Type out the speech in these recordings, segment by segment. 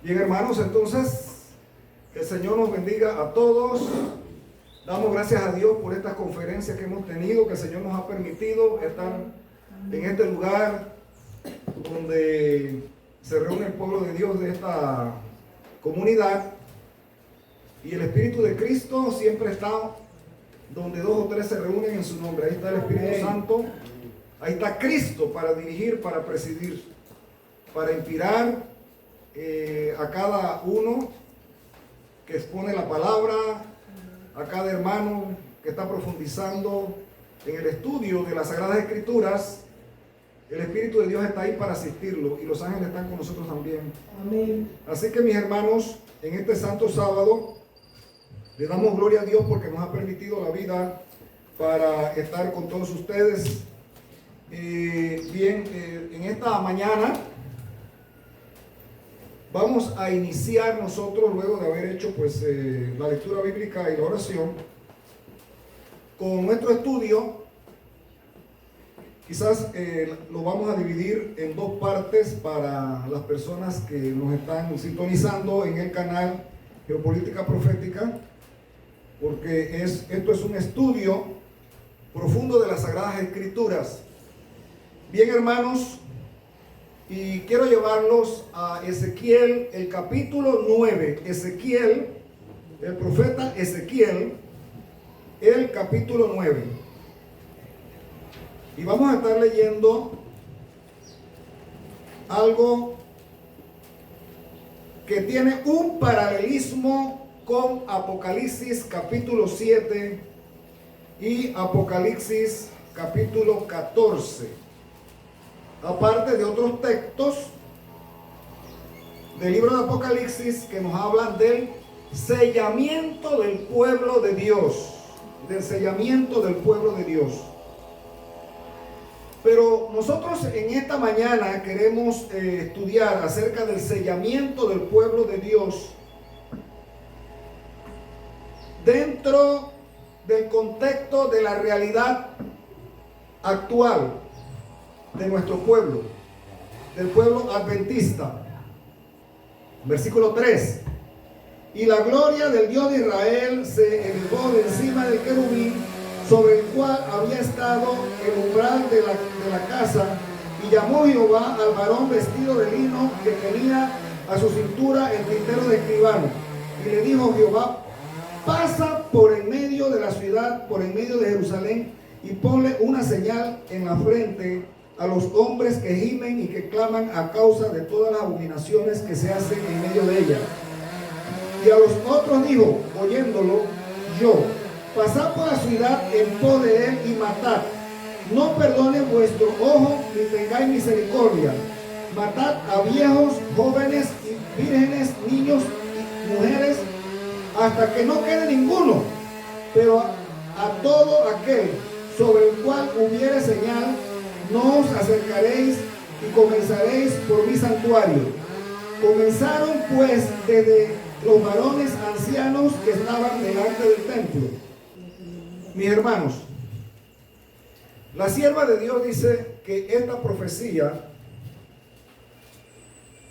Bien, hermanos, entonces que el Señor nos bendiga a todos. Damos gracias a Dios por estas conferencias que hemos tenido, que el Señor nos ha permitido estar en este lugar donde se reúne el pueblo de Dios de esta comunidad. Y el Espíritu de Cristo siempre está donde dos o tres se reúnen en su nombre. Ahí está el Espíritu Santo, ahí está Cristo para dirigir, para presidir, para inspirar a cada uno que expone la palabra, a cada hermano que está profundizando en el estudio de las Sagradas Escrituras. El Espíritu de Dios está ahí para asistirlo y los ángeles están con nosotros también. Amén. Así que mis hermanos, en este santo sábado le damos gloria a Dios porque nos ha permitido la vida para estar con todos ustedes. En esta mañana vamos a iniciar nosotros, luego de haber hecho pues la lectura bíblica y la oración, con nuestro estudio. Quizás lo vamos a dividir en dos partes para las personas que nos están sintonizando en el canal Geopolítica Profética, porque esto es un estudio profundo de las Sagradas Escrituras. Bien, hermanos, y quiero llevarlos a Ezequiel, el capítulo 9. Ezequiel, el profeta Ezequiel, el capítulo 9. Y vamos a estar leyendo algo que tiene un paralelismo con Apocalipsis capítulo 7 y Apocalipsis capítulo 14. Aparte de otros textos del libro de Apocalipsis que nos hablan del sellamiento del pueblo de Dios, del sellamiento del pueblo de Dios. Pero nosotros en esta mañana queremos estudiar acerca del sellamiento del pueblo de Dios dentro del contexto de la realidad actual de nuestro pueblo, del pueblo adventista. Versículo 3. Y la gloria del Dios de Israel se elevó de encima del querubín sobre el cual había estado el umbral de la casa, y llamó Jehová al varón vestido de lino que tenía a su cintura el tintero de escribano. Y le dijo Jehová: pasa por en medio de la ciudad, por en medio de Jerusalén, y ponle una señal en la frente a los hombres que gimen y que claman a causa de todas las abominaciones que se hacen en medio de ella. Y a los otros dijo, oyéndolo yo: pasad por la ciudad en pos de él y matad. No perdone vuestro ojo ni tengáis misericordia. Matad a viejos, jóvenes, vírgenes, niños y mujeres, hasta que no quede ninguno. Pero a todo aquel sobre el cual hubiere señal, no os acercaréis y comenzaréis por mi santuario. Comenzaron pues desde los varones ancianos que estaban delante del templo. Mis hermanos, la sierva de Dios dice que esta profecía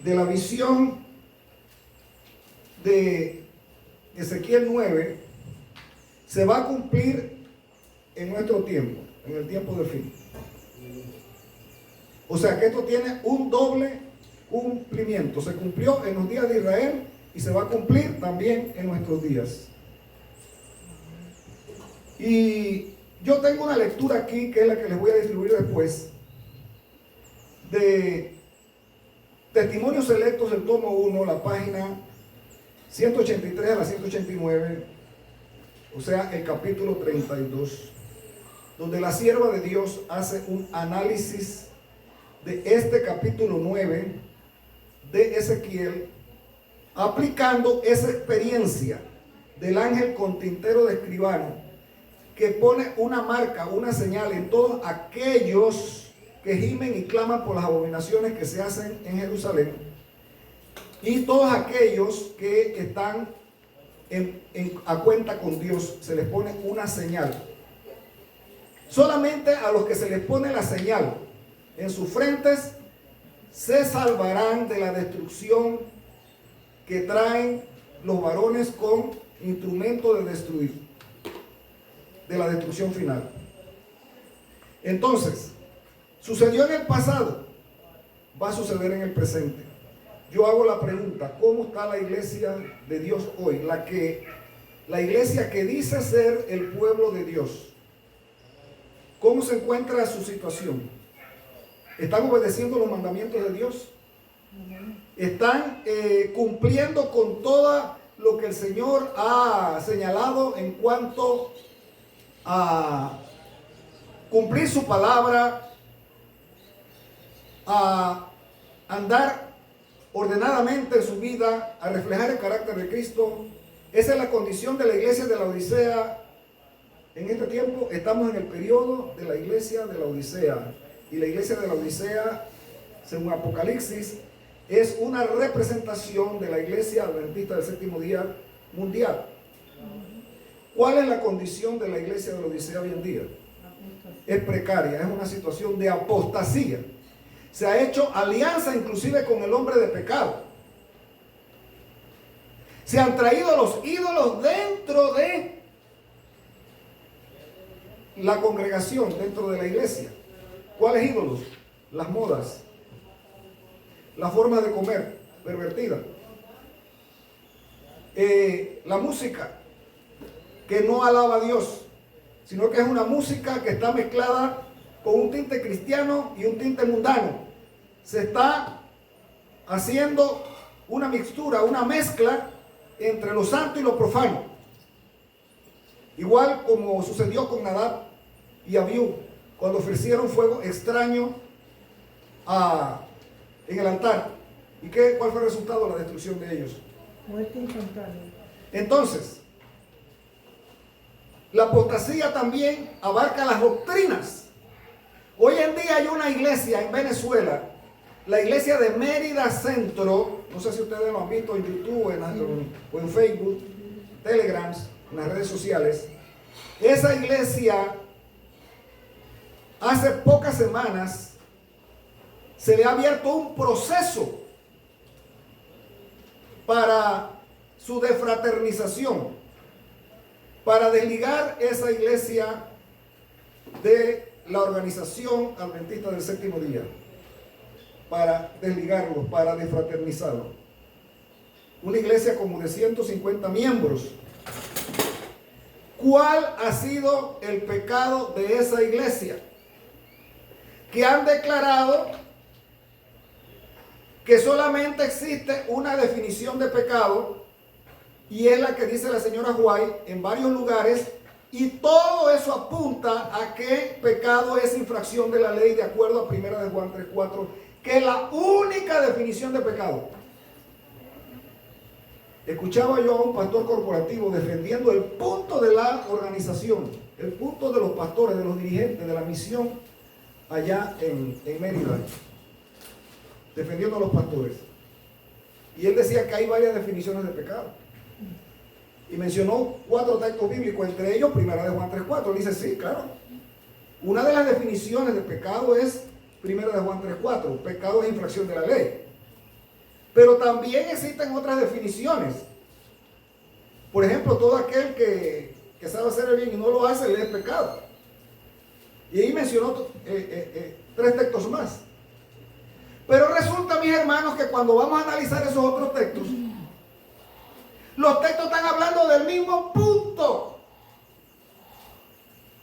de la visión de Ezequiel 9 se va a cumplir en nuestro tiempo, en el tiempo del fin. O sea que esto tiene un doble cumplimiento. Se cumplió en los días de Israel y se va a cumplir también en nuestros días. Y yo tengo una lectura aquí, que es la que les voy a distribuir después, de Testimonios Selectos del tomo 1, la página 183 a la 189, o sea, el capítulo 32, donde la sierva de Dios hace un análisis de este capítulo 9 de Ezequiel, aplicando esa experiencia del ángel con tintero de escribano, que pone una marca, una señal en todos aquellos que gimen y claman por las abominaciones que se hacen en Jerusalén, y todos aquellos que están a cuenta con Dios, se les pone una señal. Solamente a los que se les pone la señal en sus frentes se salvarán de la destrucción que traen los varones con instrumento de destruir, de la destrucción final. Entonces, sucedió en el pasado, va a suceder en el presente. Yo hago la pregunta, ¿cómo está la iglesia de Dios hoy? La iglesia que dice ser el pueblo de Dios. ¿Cómo se encuentra su situación? ¿Están obedeciendo los mandamientos de Dios? ¿Están cumpliendo con todo lo que el Señor ha señalado en cuanto a cumplir su palabra, a andar ordenadamente en su vida, a reflejar el carácter de Cristo? Esa es la condición de la iglesia de la Odisea. En este tiempo estamos en el periodo de la iglesia de la Odisea. Y la iglesia de la Odisea, según Apocalipsis, es una representación de la iglesia adventista del séptimo día mundial. ¿Cuál es la condición de la iglesia de la Odisea hoy en día? Es precaria, es una situación de apostasía. Se ha hecho alianza inclusive con el hombre de pecado. Se han traído los ídolos dentro de la congregación, dentro de la iglesia. ¿Cuáles ídolos? Las modas, la forma de comer pervertida, la música que no alaba a Dios, sino que es una música que está mezclada con un tinte cristiano y un tinte mundano. Se está haciendo una mixtura, una mezcla entre lo santo y lo profano. Igual como sucedió con Nadab y Abiú, cuando ofrecieron fuego extraño en el altar. ¿Y cuál fue el resultado? La destrucción de ellos. Muerte instantánea. Entonces, la apostasía también abarca las doctrinas. Hoy en día hay una iglesia en Venezuela, la iglesia de Mérida Centro. No sé si ustedes lo han visto en YouTube o en Facebook, Telegrams, en las redes sociales. Esa iglesia, hace pocas semanas, se le ha abierto un proceso para su defraternización, para desligar esa iglesia de la organización adventista del séptimo día, para desligarlo, para defraternizarlo. Una iglesia como de 150 miembros. ¿Cuál ha sido el pecado de esa iglesia? Que han declarado que solamente existe una definición de pecado, y es la que dice la señora White en varios lugares, y todo eso apunta a que pecado es infracción de la ley de acuerdo a 1 de Juan 3:4, que es la única definición de pecado. Escuchaba yo a un pastor corporativo defendiendo el punto de la organización, el punto de los pastores, de los dirigentes, de la misión allá en Mérida, defendiendo a los pastores. Y él decía que hay varias definiciones de pecado. Y mencionó 4 textos bíblicos, entre ellos 1 de Juan 3:4. Él dice, sí, claro. Una de las definiciones de pecado es 1 de Juan 3:4. Pecado es infracción de la ley. Pero también existen otras definiciones. Por ejemplo, todo aquel que sabe hacer el bien y no lo hace, le es pecado. Y ahí mencionó 3 textos más. Pero resulta, mis hermanos, que cuando vamos a analizar esos otros textos, los textos están hablando del mismo punto.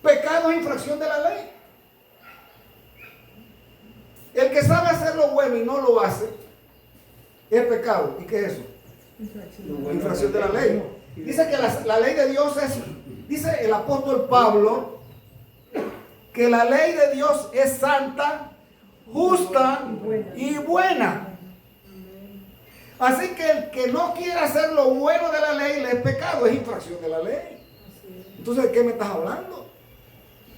Pecado es infracción de la ley. El que sabe hacer lo bueno y no lo hace, es pecado. ¿Y qué es eso? Infracción de la ley. Dice que la ley de Dios es, dice el apóstol Pablo, que la ley de Dios es santa, justa y buena. Así que el que no quiere hacer lo bueno de la ley le es pecado, es infracción de la ley. Entonces, ¿de qué me estás hablando?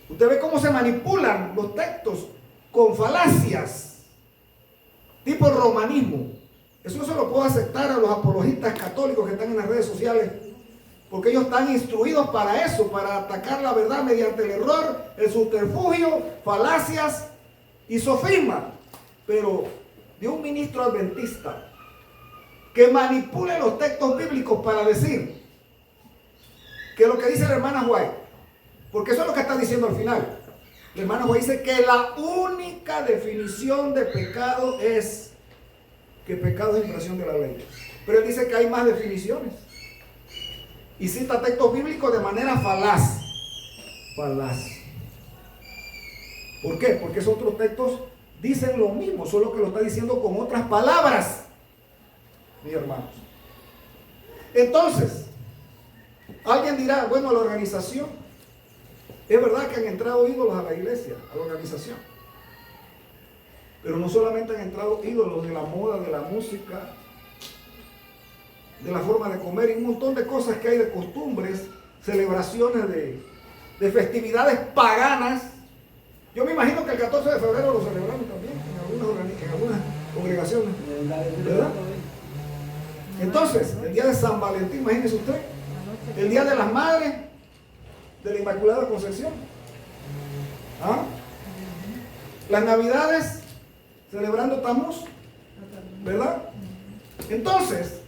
Usted ve cómo se manipulan los textos con falacias, tipo romanismo. Eso no se lo puedo aceptar a los apologistas católicos que están en las redes sociales, porque ellos están instruidos para eso, para atacar la verdad mediante el error, el subterfugio, falacias y sofisma. Pero de un ministro adventista que manipule los textos bíblicos para decir que lo que dice la hermana White, porque eso es lo que está diciendo al final. La hermana White dice que la única definición de pecado es que pecado es infracción de la ley. Pero él dice que hay más definiciones. Y cita textos bíblicos de manera falaz. Falaz. ¿Por qué? Porque esos otros textos dicen lo mismo, solo que lo está diciendo con otras palabras, mis hermanos. Entonces, alguien dirá, bueno, a la organización, es verdad que han entrado ídolos a la iglesia, a la organización. Pero no solamente han entrado ídolos de la moda, de la música, de la forma de comer y un montón de cosas que hay de costumbres, celebraciones de festividades paganas. Yo me imagino que el 14 de febrero lo celebramos también en algunas congregaciones, ¿verdad? Entonces, el día de San Valentín, imagínese usted, el día de las madres, de la Inmaculada Concepción, ¿ah? Las navidades, celebrando Tamuz, ¿verdad? Entonces,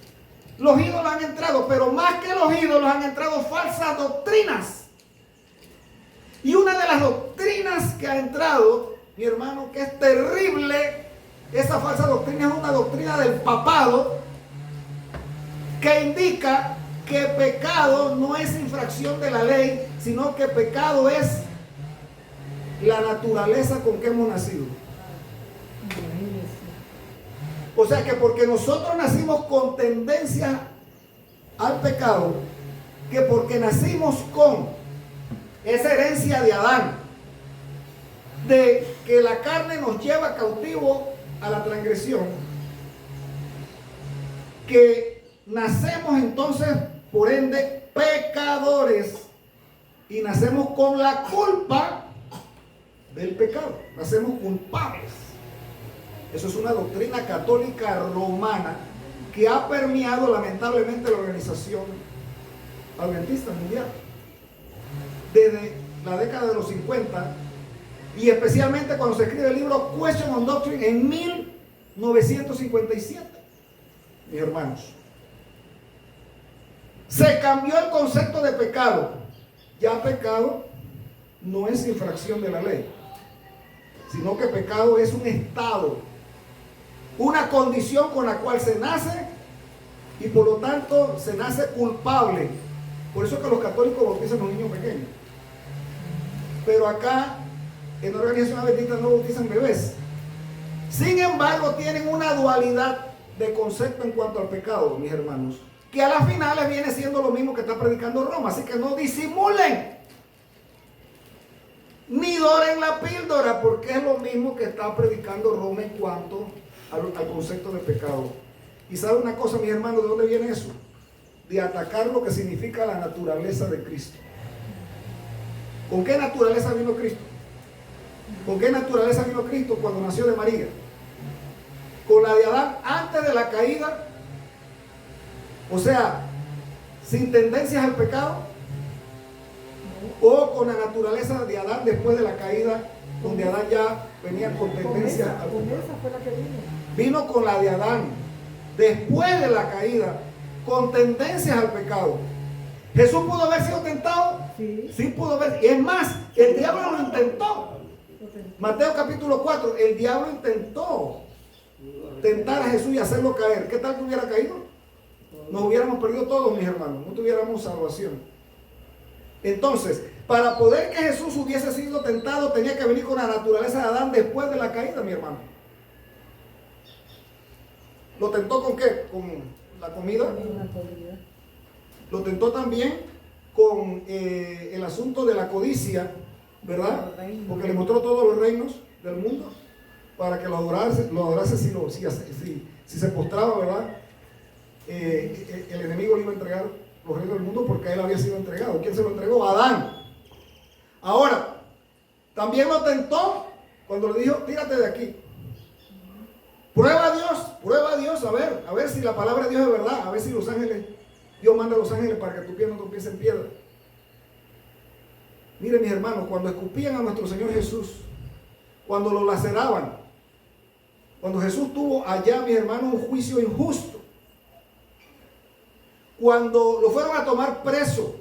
los ídolos han entrado, pero más que los ídolos han entrado falsas doctrinas. Y una de las doctrinas que ha entrado, mi hermano, que es terrible, esa falsa doctrina es una doctrina del papado que indica que pecado no es infracción de la ley, sino que pecado es la naturaleza con que hemos nacido. O sea que porque nosotros nacimos con tendencia al pecado, que porque nacimos con esa herencia de Adán, de que la carne nos lleva cautivo a la transgresión, que nacemos entonces, por ende, pecadores, y nacemos con la culpa del pecado, nacemos culpables. Eso es una doctrina católica romana que ha permeado lamentablemente la organización adventista mundial desde la década de los 50, y especialmente cuando se escribe el libro Question on Doctrine en 1957, mis hermanos. Se cambió el concepto de pecado. Ya pecado no es infracción de la ley, sino que pecado es un estado, una condición con la cual se nace y por lo tanto se nace culpable. Por eso es que los católicos bautizan a los niños pequeños. Pero acá, en la organización adventista, no bautizan bebés. Sin embargo, tienen una dualidad de concepto en cuanto al pecado, mis hermanos, que a las finales viene siendo lo mismo que está predicando Roma. Así que no disimulen, ni doren la píldora, porque es lo mismo que está predicando Roma en cuanto al concepto de pecado. Y sabe una cosa, mis hermanos, ¿de dónde viene eso? De atacar lo que significa la naturaleza de Cristo. ¿Con qué naturaleza vino Cristo? ¿Con qué naturaleza vino Cristo cuando nació de María? ¿Con la de Adán antes de la caída? O sea, sin tendencias al pecado. ¿O con la naturaleza de Adán después de la caída, donde Adán ya venía con tendencias al pecado? Vino con la de Adán después de la caída, con tendencias al pecado. ¿Jesús pudo haber sido tentado? Sí. Sí pudo haber. Y es más, el diablo lo intentó. Mateo capítulo 4, el diablo intentó tentar a Jesús y hacerlo caer. ¿Qué tal que hubiera caído? Nos hubiéramos perdido todos, mis hermanos. No tuviéramos salvación. Entonces, para poder que Jesús hubiese sido tentado, tenía que venir con la naturaleza de Adán después de la caída, mi hermano. ¿Lo tentó con qué? ¿Con la comida? Lo tentó también con el asunto de la codicia, ¿verdad? Porque le mostró todos los reinos del mundo para que lo adorase si se postraba, ¿verdad? El enemigo le iba a entregar los reinos del mundo porque a él había sido entregado. ¿Quién se lo entregó? Adán. Ahora, también lo tentó cuando le dijo, tírate de aquí. Prueba a Dios, a ver si la palabra de Dios es verdad, a ver si los ángeles, Dios manda a los ángeles para que tu pie no tropiece en piedra. Miren, mis hermanos, cuando escupían a nuestro Señor Jesús, cuando lo laceraban, cuando Jesús tuvo allá, mis hermanos, un juicio injusto, cuando lo fueron a tomar preso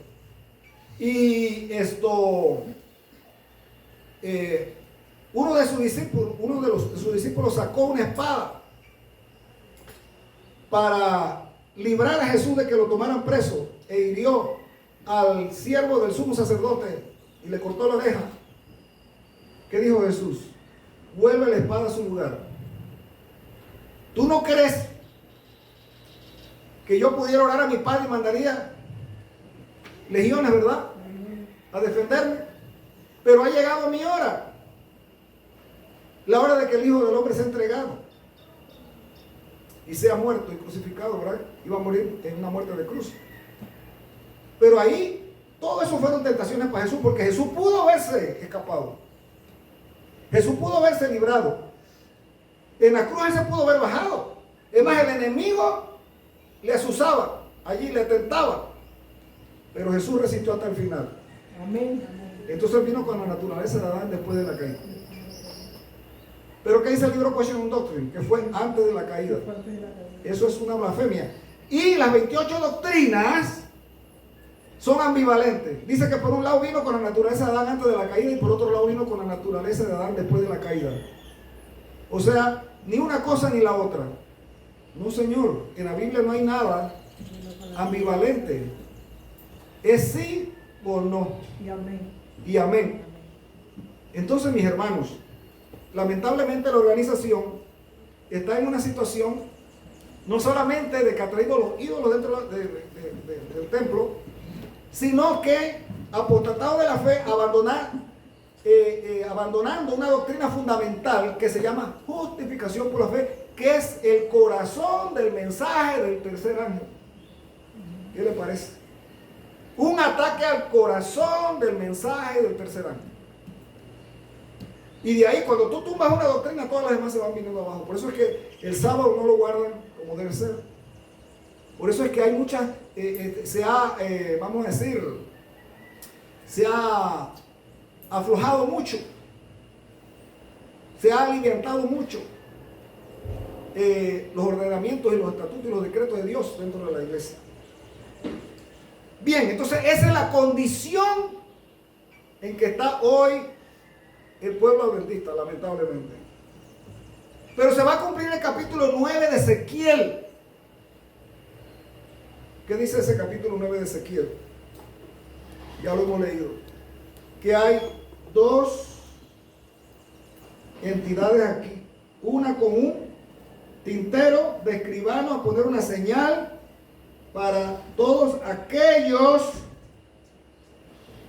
y uno de sus discípulos sacó una espada para librar a Jesús de que lo tomaran preso e hirió al siervo del sumo sacerdote y le cortó la oreja. ¿Qué dijo Jesús? Vuelve la espada a su lugar. ¿Tú no crees que yo pudiera orar a mi Padre y mandaría legiones, verdad, a defenderme? Pero ha llegado mi hora, la hora de que el Hijo del Hombre sea entregado y sea muerto y crucificado, ¿verdad? Iba a morir en una muerte de cruz. Pero ahí, todo eso fueron tentaciones para Jesús, porque Jesús pudo haberse escapado. Jesús pudo haberse librado. En la cruz Él se pudo haber bajado. Es más, el enemigo le asusaba, allí le tentaba. Pero Jesús resistió hasta el final. Amén. Entonces vino con la naturaleza de Adán después de la caída. Pero ¿qué dice el libro Question and Doctrine? Que fue antes de la caída. Eso es una blasfemia. Y las 28 doctrinas son ambivalentes. Dice que por un lado vino con la naturaleza de Adán antes de la caída y por otro lado vino con la naturaleza de Adán después de la caída. O sea, ni una cosa ni la otra. No, señor, en la Biblia no hay nada ambivalente. Es sí o no. Y amén. Y amén. Entonces, mis hermanos, lamentablemente la organización está en una situación no solamente de que ha traído los ídolos dentro del templo, sino que apostatado de la fe, abandonando una doctrina fundamental que se llama justificación por la fe, que es el corazón del mensaje del tercer ángel. ¿Qué le parece? Un ataque al corazón del mensaje del tercer ángel. Y de ahí, cuando tú tumbas una doctrina, todas las demás se van viniendo abajo. Por eso es que el sábado no lo guardan como debe ser. Por eso es que hay muchas, vamos a decir, se ha aflojado mucho, se ha aliviantado mucho los ordenamientos y los estatutos y los decretos de Dios dentro de la iglesia. Bien, entonces esa es la condición en que está hoy el pueblo adventista, lamentablemente. Pero se va a cumplir el capítulo 9 de Ezequiel. ¿Qué dice ese capítulo 9 de Ezequiel? Ya lo hemos leído. Que hay dos entidades aquí. Una con un tintero de escribano a poner una señal para todos aquellos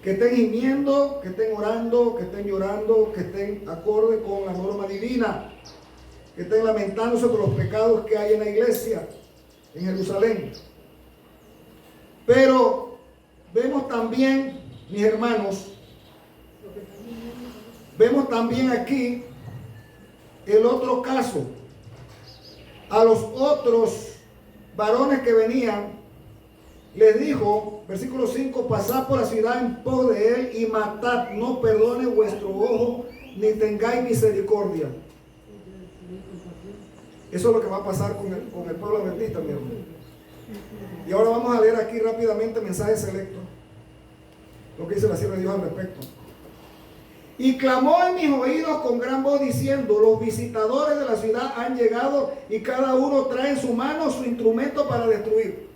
que estén gimiendo, que estén orando, que estén llorando, que estén acorde con la norma divina, que estén lamentándose por los pecados que hay en la iglesia, en Jerusalén. Pero vemos también, mis hermanos, vemos también aquí el otro caso. A los otros varones que venían, les dijo, versículo 5, pasad por la ciudad en pos de él y matad, no perdone vuestro ojo, ni tengáis misericordia. Eso es lo que va a pasar con el pueblo adventista, mi hermano. Y ahora vamos a leer aquí rápidamente mensajes selectos, lo que dice la sierva de Dios al respecto. Y clamó en mis oídos con gran voz diciendo, los visitadores de la ciudad han llegado y cada uno trae en su mano su instrumento para destruir.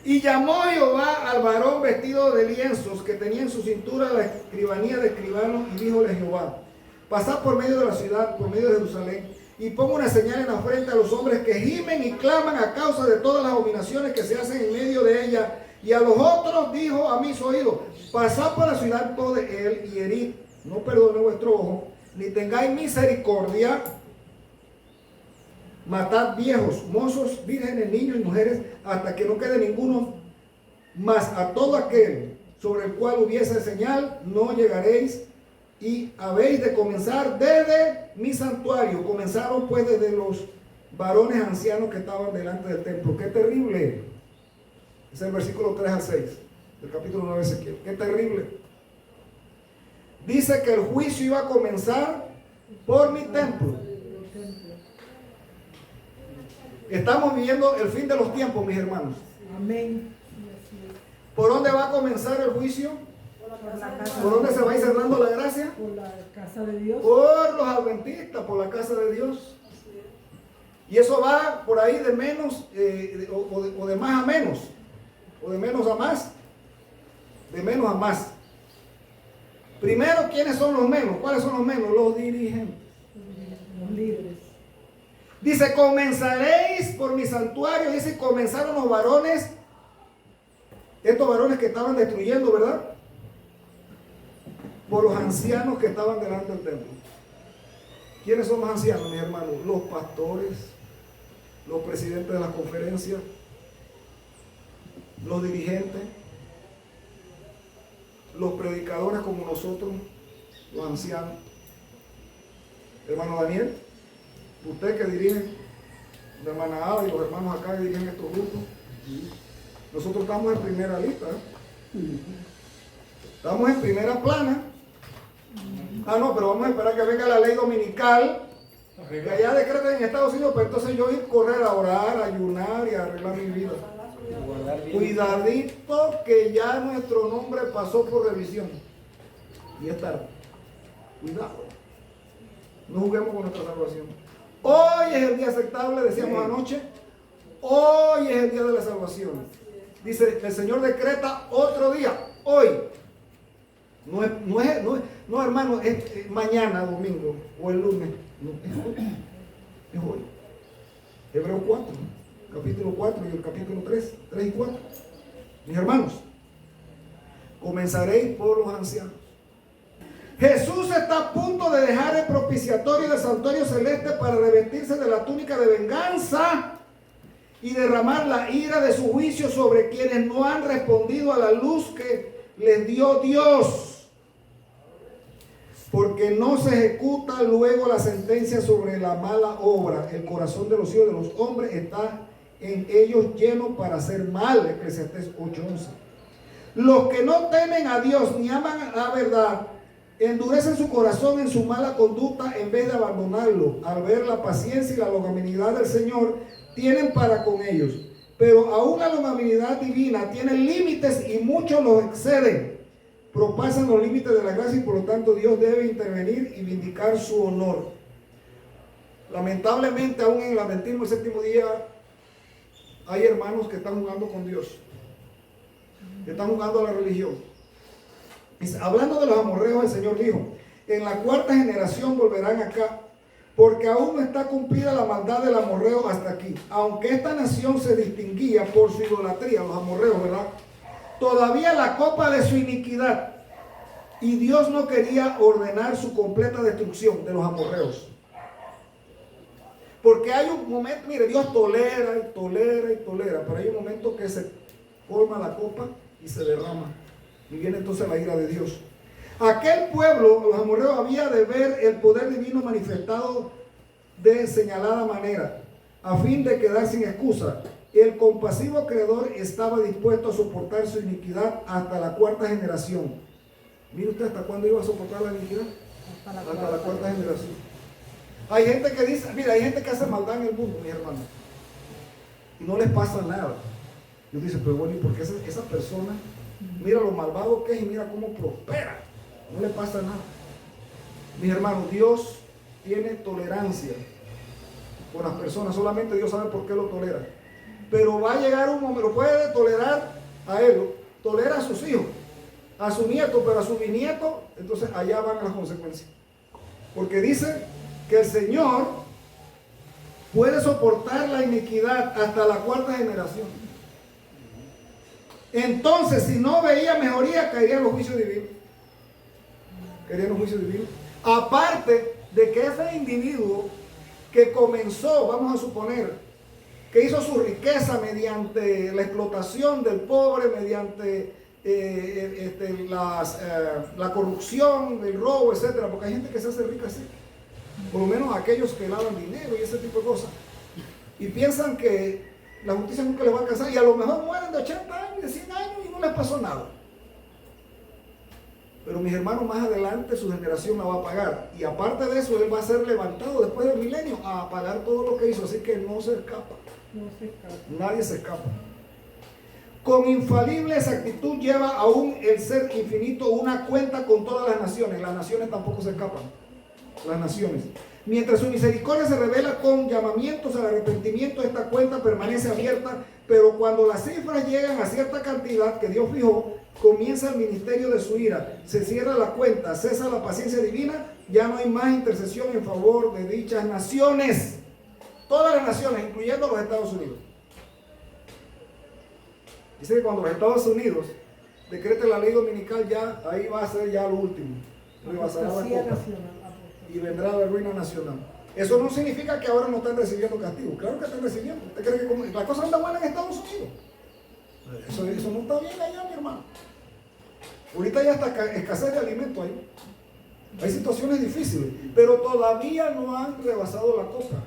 Y llamó Jehová al varón vestido de lienzos que tenía en su cintura la escribanía de escribano y díjole Jehová, pasad por medio de la ciudad, por medio de Jerusalén, y pongo una señal en la frente a los hombres que gimen y claman a causa de todas las abominaciones que se hacen en medio de ella. Y a los otros dijo a mis oídos, pasad por la ciudad todo de él y herid, no perdone vuestro ojo, ni tengáis misericordia. Matad viejos, mozos, vírgenes, niños y mujeres, hasta que no quede ninguno, mas a todo aquel sobre el cual hubiese señal, no llegaréis, y habéis de comenzar desde mi santuario. Comenzaron pues desde los varones ancianos que estaban delante del templo. ¡Qué terrible! Es el versículo 3 al 6 del capítulo 9 de Ezequiel. ¡Qué terrible! Dice que el juicio iba a comenzar por mi templo. Estamos viviendo el fin de los tiempos, mis hermanos. Amén. ¿Por dónde va a comenzar el juicio? ¿Por dónde se va a ir cerrando la gracia? Por la casa de Dios. Por los adventistas, por la casa de Dios. Y eso va por ahí de menos, o de más a menos, o de menos a más, de menos a más. Primero, ¿quiénes son los menos? ¿Cuáles son los menos? Los dirigentes. Los líderes. Dice, comenzaréis por mi santuario. Dice, comenzaron los varones, estos varones que estaban destruyendo, ¿verdad? Por los ancianos que estaban delante del templo. ¿Quiénes son los ancianos, mis hermanos? Los pastores, los presidentes de las conferencias, los dirigentes, los predicadores como nosotros, los ancianos. Hermano Daniel, usted que dirige la hermana Ada y los hermanos acá que dirigen estos grupos, nosotros estamos en primera lista, ¿eh? Estamos en primera plana. Ah, no, pero vamos a esperar que venga la ley dominical, que allá decreten en Estados Unidos, pero entonces yo ir a correr a orar, a ayunar y a arreglar mi vida. Cuidadito que ya nuestro nombre pasó por revisión. Y es tarde. Cuidado. No juguemos con nuestra salvación. Hoy es el día aceptable, decíamos anoche. Hoy es el día de la salvación. Dice, el Señor decreta otro día. Hoy. No, hermano, es mañana, domingo, o el lunes. No, es hoy. Es hoy. Hebreos 4, capítulo 4 y el capítulo 3 y 4. Mis hermanos, comenzaréis por los ancianos. Jesús está a punto de dejar el propiciatorio del santuario celeste para revestirse de la túnica de venganza y derramar la ira de su juicio sobre quienes no han respondido a la luz que les dio Dios. Porque no se ejecuta luego la sentencia sobre la mala obra. El corazón de los hijos de los hombres está en ellos lleno para hacer mal. Eclesiastés 8:11. Los que no temen a Dios ni aman la verdad, endurecen su corazón en su mala conducta en vez de abandonarlo. Al ver la paciencia y la longanimidad del Señor, tienen para con ellos. Pero aún la longanimidad divina tiene límites y muchos los exceden. Propasan los límites de la gracia y por lo tanto Dios debe intervenir y vindicar su honor. Lamentablemente, aún en el adventismo el séptimo día, hay hermanos que están jugando con Dios, que están jugando a la religión. Hablando de los amorreos, el Señor dijo, en la cuarta generación volverán acá, porque aún no está cumplida la maldad del amorreo hasta aquí. Aunque esta nación se distinguía por su idolatría, los amorreos, ¿verdad? Todavía la copa de su iniquidad, y Dios no quería ordenar su completa destrucción de los amorreos. Porque hay un momento, mire, Dios tolera y tolera y tolera, pero hay un momento que se colma la copa y se derrama. Y viene entonces la ira de Dios. Aquel pueblo, los amorreos, había de ver el poder divino manifestado de señalada manera, a fin de quedar sin excusa. El compasivo creador estaba dispuesto a soportar su iniquidad hasta la cuarta generación. Mire usted, ¿hasta cuándo iba a soportar la iniquidad? Hasta la cuarta generación. Hay gente que dice, mira, hay gente que hace maldad en el mundo, mi hermano, y no les pasa nada. Yo dice, pero bueno, ¿y por qué esa persona, mira lo malvado que es y mira cómo prospera? No le pasa nada. Mis hermanos, Dios tiene tolerancia con las personas, solamente Dios sabe por qué lo tolera. Pero va a llegar un momento, lo puede tolerar a él, tolera a sus hijos, a su nieto, pero a su bisnieto, entonces allá van las consecuencias. Porque dice que el Señor puede soportar la iniquidad hasta la cuarta generación. Entonces, si no veía mejoría, caerían los juicios divinos. Caerían los juicios divinos. Aparte de que ese individuo que comenzó, vamos a suponer, que hizo su riqueza mediante la explotación del pobre, mediante la corrupción, el robo, etcétera, porque hay gente que se hace rica así, por lo menos aquellos que lavan dinero y ese tipo de cosas, y piensan que la justicia nunca les va a alcanzar, y a lo mejor mueren de 80 años, de 100 años y no les pasó nada. Pero mis hermanos, más adelante su generación la va a pagar, y aparte de eso él va a ser levantado después del milenio a pagar todo lo que hizo, así que no se escapa. No se escapa. Nadie se escapa. Con infalible exactitud lleva aún el ser infinito una cuenta con todas las naciones. Las naciones tampoco se escapan. Las naciones. Mientras su misericordia se revela con llamamientos al arrepentimiento, esta cuenta permanece abierta, pero cuando las cifras llegan a cierta cantidad que Dios fijó, comienza el ministerio de su ira, se cierra la cuenta, cesa la paciencia divina, ya no hay más intercesión en favor de dichas naciones. Todas las naciones, incluyendo los Estados Unidos. Dice que cuando los Estados Unidos decreten la ley dominical, ya ahí va a ser ya lo último. Rebasará la Apostasía copa nacional. y vendrá la ruina nacional. Eso no significa que ahora no están recibiendo castigo. Claro que están recibiendo. ¿Usted cree que la cosa anda buena en Estados Unidos? Eso no está bien allá, mi hermano. Ahorita ya está escasez de alimentos ahí. Hay situaciones difíciles, pero todavía no han rebasado la copa.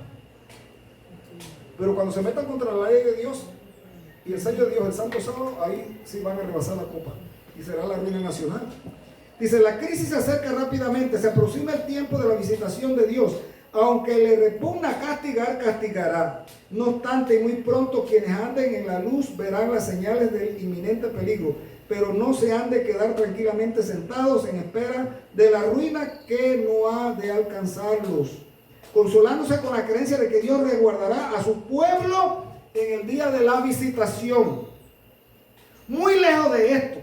Pero cuando se metan contra la ley de Dios y el sello de Dios, el santo sábado, ahí sí van a rebasar la copa y será la ruina nacional. Dice, la crisis se acerca rápidamente, se aproxima el tiempo de la visitación de Dios. Aunque le repugna castigar, castigará. No obstante, muy pronto quienes anden en la luz verán las señales del inminente peligro, pero no se han de quedar tranquilamente sentados en espera de la ruina que no ha de alcanzarlos, consolándose con la creencia de que Dios resguardará a su pueblo en el día de la visitación. Muy lejos de esto,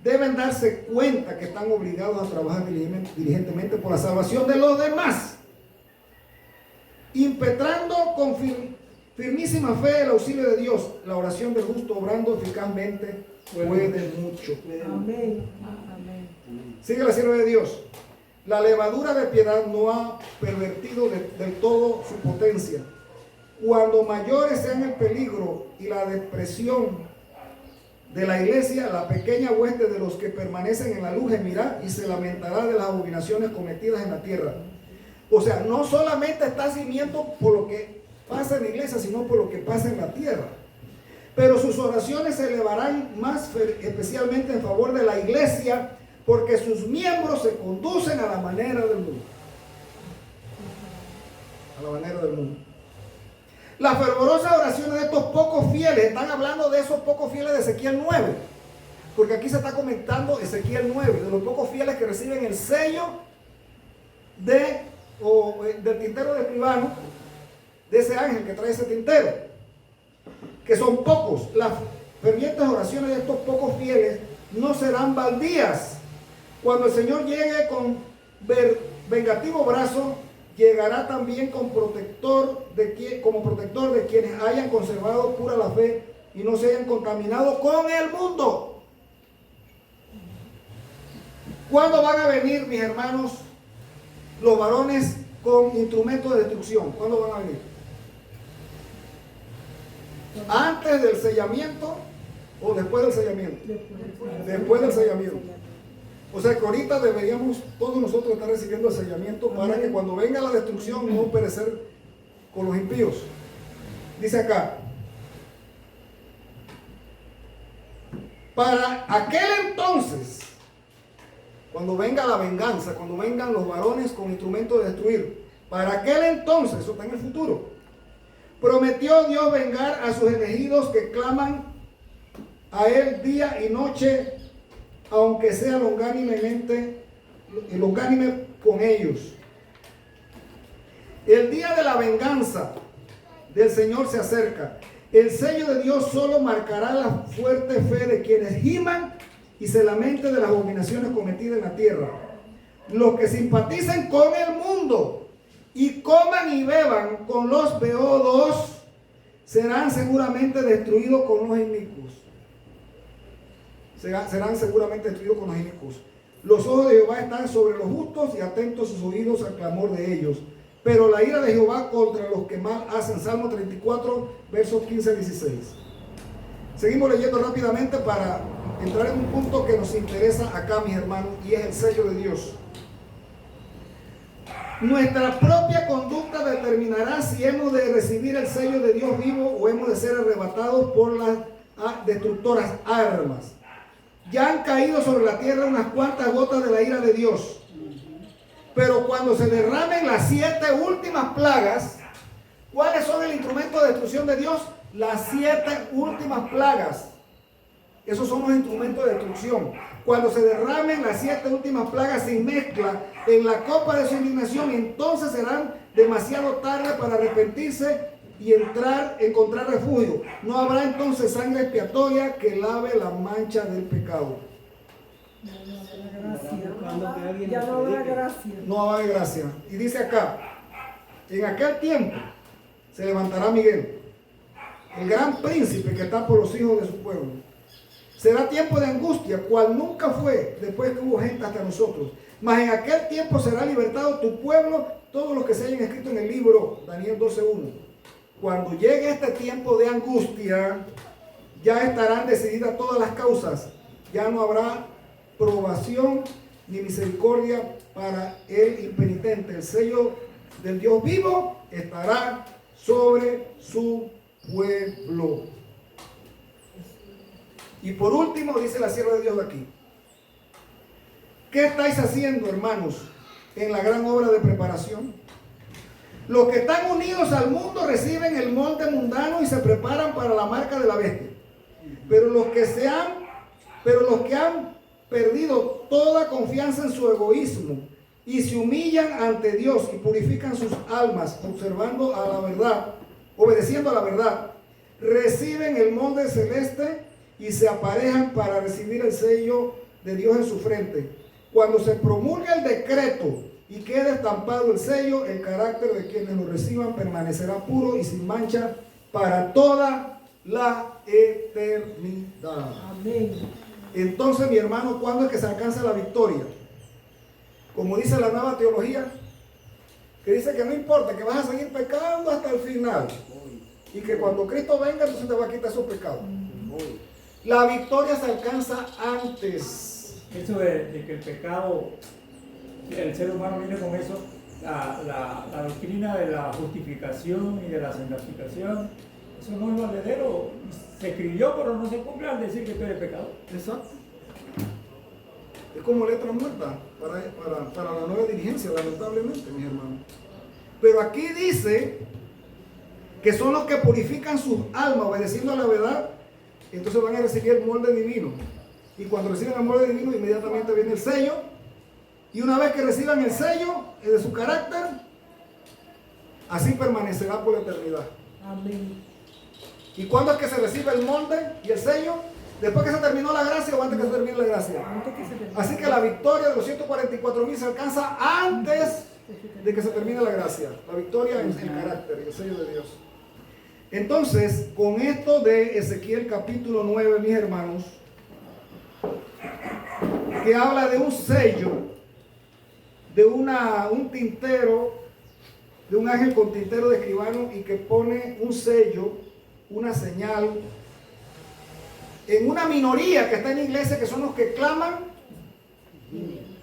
deben darse cuenta que están obligados a trabajar diligentemente por la salvación de los demás, impetrando con firmísima fe el auxilio de Dios. La oración del justo obrando eficazmente puede mucho. Amén. Amén. Sigue la sierva de Dios. La levadura de piedad no ha pervertido del todo su potencia. Cuando mayores sean el peligro y la depresión de la iglesia, la pequeña hueste de los que permanecen en la luz gemirá y se lamentará de las abominaciones cometidas en la tierra. O sea, no solamente está cimiento por lo que pasa en la iglesia, sino por lo que pasa en la tierra. Pero sus oraciones se elevarán más especialmente en favor de la iglesia, porque sus miembros se conducen a la manera del mundo. A la manera del mundo. Las fervorosas oraciones de estos pocos fieles, están hablando de esos pocos fieles de Ezequiel 9, porque aquí se está comentando Ezequiel 9, de los pocos fieles que reciben el sello del tintero de escribano, de ese ángel que trae ese tintero, que son pocos. Las fervientes oraciones de estos pocos fieles no serán baldías. Cuando el Señor llegue con vengativo brazo, llegará también como protector de quienes hayan conservado pura la fe y no se hayan contaminado con el mundo. ¿Cuándo van a venir, mis hermanos, los varones con instrumentos de destrucción? ¿Cuándo van a venir? ¿Antes del sellamiento o después del sellamiento? Después del sellamiento. O sea que ahorita deberíamos todos nosotros estar recibiendo el sellamiento para que cuando venga la destrucción no perecer con los impíos. Dice acá, para aquel entonces, cuando venga la venganza, cuando vengan los varones con instrumentos de destruir, para aquel entonces, eso está en el futuro, prometió Dios vengar a sus elegidos que claman a Él día y noche, aunque sea longánime con ellos. El día de la venganza del Señor se acerca. El sello de Dios solo marcará la fuerte fe de quienes giman y se lamenten de las abominaciones cometidas en la tierra. Los que simpaticen con el mundo y coman y beban con los beodos serán seguramente destruidos con los inicuos. Serán seguramente destruidos con los inicuos. Los ojos de Jehová están sobre los justos y atentos sus oídos al clamor de ellos. Pero la ira de Jehová contra los que mal hacen. Salmo 34, versos 15 al 16. Seguimos leyendo rápidamente para entrar en un punto que nos interesa acá, mis hermanos, y es el sello de Dios. Nuestra propia conducta determinará si hemos de recibir el sello de Dios vivo o hemos de ser arrebatados por las destructoras armas. Ya han caído sobre la tierra unas cuantas gotas de la ira de Dios. Pero cuando se derramen las 7 últimas plagas, ¿Cuáles son el instrumento de destrucción de Dios? Las 7 últimas plagas. Esos son los instrumentos de destrucción. Cuando se derramen las 7 últimas plagas sin mezcla en la copa de su indignación, entonces serán demasiado tarde para arrepentirse y encontrar refugio. No habrá entonces sangre expiatoria que lave la mancha del pecado. Ya no habrá gracia. No habrá gracia. Y dice acá, en aquel tiempo se levantará Miguel, el gran príncipe que está por los hijos de su pueblo. Será tiempo de angustia, cual nunca fue después que hubo gente hasta nosotros. Mas en aquel tiempo será libertado tu pueblo, todos los que se hayan escrito en el libro, Daniel 12:1. Cuando llegue este tiempo de angustia, ya estarán decididas todas las causas. Ya no habrá probación ni misericordia para el impenitente. El sello del Dios vivo estará sobre su pueblo. Y por último, dice la sierva de Dios de aquí: ¿qué estáis haciendo, hermanos, en la gran obra de preparación? Los que están unidos al mundo reciben el molde mundano y se preparan para la marca de la bestia. Pero los que han perdido toda confianza en su egoísmo y se humillan ante Dios y purifican sus almas obedeciendo a la verdad, reciben el molde celeste y se aparejan para recibir el sello de Dios en su frente. Cuando se promulgue el decreto y quede estampado el sello, el carácter de quienes lo reciban permanecerá puro y sin mancha para toda la eternidad. Amén. Entonces, mi hermano, ¿cuándo es que se alcanza la victoria? Como dice la nueva teología, que dice que no importa, que vas a seguir pecando hasta el final, y que cuando Cristo venga, entonces te va a quitar esos pecados. La victoria se alcanza antes. Eso de que el pecado, el ser humano viene con eso, la doctrina de la justificación y de la santificación, eso no es valedero. Se escribió, pero no se cumple al decir que tú eres pecador. Exacto. Es como letra muerta para la nueva dirigencia, lamentablemente, mis hermanos. Pero aquí dice que son los que purifican sus almas obedeciendo a la verdad. Entonces van a recibir el molde divino. Y cuando reciben el molde divino, inmediatamente viene el sello. Y una vez que reciban el sello de su carácter, así permanecerá por la eternidad. Amén. ¿Y cuándo es que se recibe el molde y el sello? ¿Después que se terminó la gracia o antes que se termine la gracia? Así que la victoria de los 144,000 se alcanza antes de que se termine la gracia. La victoria en el carácter y el sello de Dios. Entonces, con esto de Ezequiel capítulo 9, mis hermanos, que habla de un sello, de un tintero, de un ángel con tintero de escribano y que pone un sello, una señal, en una minoría que está en la iglesia, que son los que claman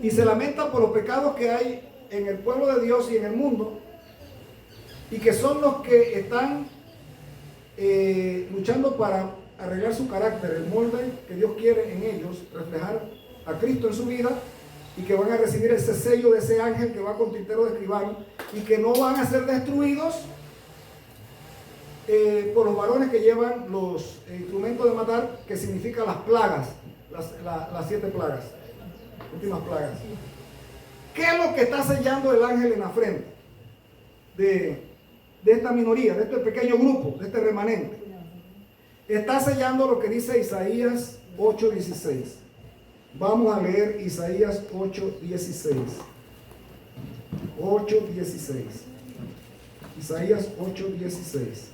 y se lamentan por los pecados que hay en el pueblo de Dios y en el mundo, y que son los que están luchando para arreglar su carácter, el molde que Dios quiere en ellos, reflejar a Cristo en su vida, y que van a recibir ese sello de ese ángel que va con tintero de escribano, y que no van a ser destruidos por los varones que llevan los instrumentos de matar, que significa las plagas, las 7 plagas, últimas plagas. ¿Qué es lo que está sellando el ángel en la frente de esta minoría, de este pequeño grupo, de este remanente? Está sellando lo que dice Isaías 8:16. Vamos a leer Isaías 8:16. 8:16. Isaías 8:16.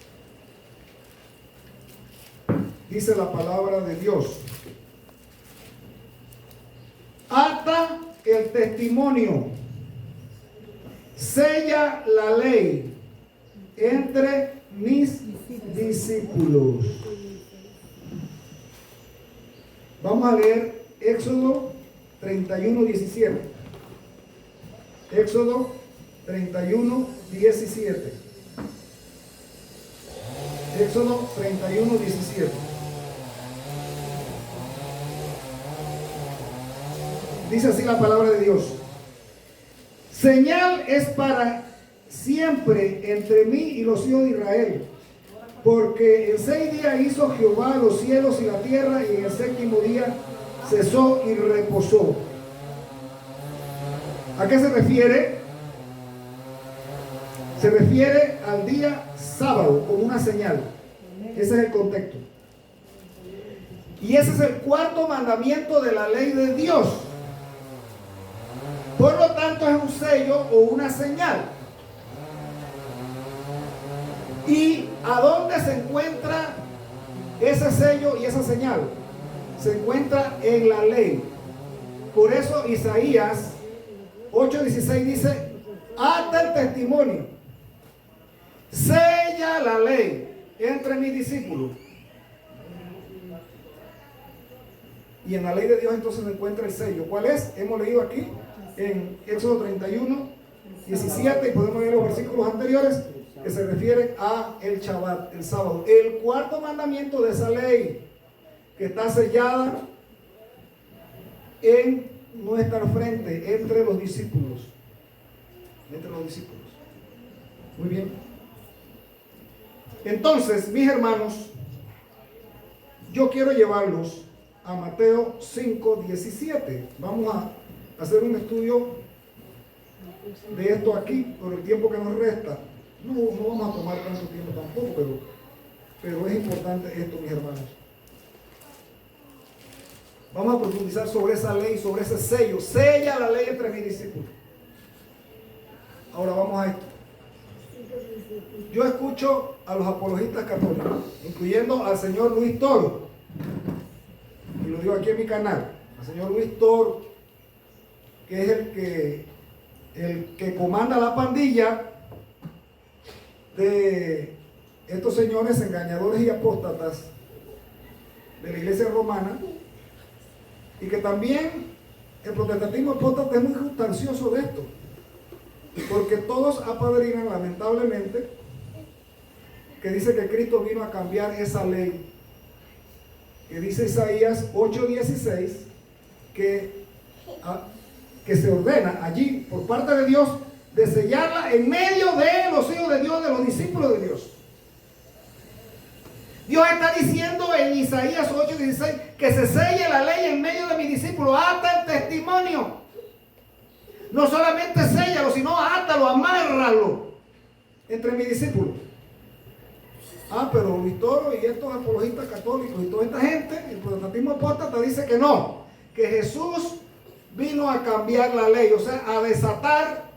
Dice la palabra de Dios: ata el testimonio, sella la ley entre mis discípulos. Vamos a leer Éxodo 31:17. Éxodo 31:17. Éxodo 31:17. Dice así la palabra de Dios: siempre entre mí y los hijos de Israel. Porque en 6 días hizo Jehová los cielos y la tierra, y en el 7º día cesó y reposó. ¿A qué se refiere? Se refiere al día sábado como una señal. Ese es el contexto. Y ese es el 4.º mandamiento de la ley de Dios. Por lo tanto, es un sello o una señal. ¿Y a dónde se encuentra ese sello y esa señal? Se encuentra en la ley. Por eso Isaías 8:16 dice: ata el testimonio, sella la ley entre mis discípulos. Y en la ley de Dios entonces se encuentra el sello. ¿Cuál es? Hemos leído aquí en Éxodo 31:17, y podemos leer los versículos anteriores que se refieren a el Shabbat, el sábado. El 4.º mandamiento de esa ley, que está sellada en nuestra frente, entre los discípulos. Entre los discípulos. Muy bien. Entonces, mis hermanos, yo quiero llevarlos a Mateo 5:17. Vamos a hacer un estudio de esto aquí por el tiempo que nos resta. No vamos a tomar tanto tiempo tampoco, pero es importante esto, mis hermanos. Vamos a profundizar sobre esa ley, sobre ese sello. Sella la ley entre mis discípulos. Ahora vamos a esto. Yo escucho a los apologistas católicos, incluyendo al señor Luis Toro, y lo digo aquí en mi canal, al señor Luis Toro, que es el que comanda la pandilla de estos señores engañadores y apóstatas de la iglesia romana, y que también el protestantismo apóstata es muy sustancioso de esto, porque todos apadrinan, lamentablemente, que dice que Cristo vino a cambiar esa ley, que dice Isaías 8:16, que se ordena allí por parte de Dios de sellarla en medio de los hijos de Dios, de los discípulos de Dios. Dios está diciendo en Isaías 8:16 que se selle la ley en medio de mis discípulos. Ata el testimonio. No solamente séllalo, sino átalo, amárralo entre mis discípulos. Pero Luis Toro y estos apologistas católicos y toda esta gente, el protestantismo apóstata, dice que no, que Jesús vino a cambiar la ley, o sea, a desatar